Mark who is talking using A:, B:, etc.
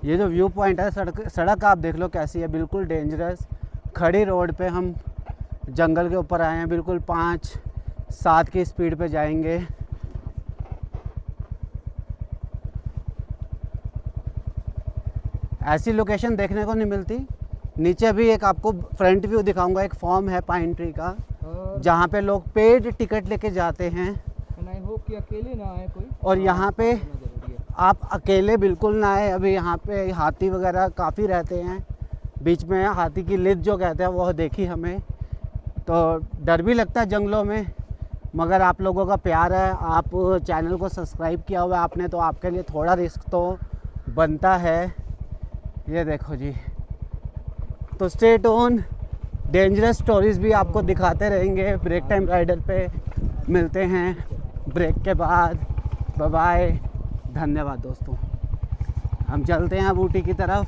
A: ये जो view point है, सड़क आप देख लो कैसी है, बिल्कुल डेंजरस। खड़ी रोड पे हम जंगल के ऊपर आए हैं, बिल्कुल 5-7 की स्पीड पे जाएंगे। ऐसी लोकेशन देखने को नहीं मिलती। नीचे भी एक आपको फ्रंट व्यू दिखाऊंगा, एक फॉर्म है पाइन ट्री का, जहाँ पे लोग पेड टिकट लेके जाते हैं।
B: आई होप कि अकेले ना आए कोई,
A: और यहाँ पे आप अकेले बिल्कुल ना आए। अभी यहाँ पे हाथी वगैरह काफ़ी रहते हैं, बीच में हाथी की लिद जो कहते हैं वो देखी हमें, तो डर भी लगता है जंगलों में। मगर आप लोगों का प्यार है, आप चैनल को सब्सक्राइब किया हुआ है आपने, तो आपके लिए थोड़ा रिस्क तो बनता है। ये देखो जी, तो स्टे ट्यून, डेंजरस स्टोरीज़ भी आपको दिखाते रहेंगे। ब्रेक टाइम राइडर पे मिलते हैं ब्रेक के बाद। बाय बाय, धन्यवाद दोस्तों। हम चलते हैं अब ऊटी की तरफ।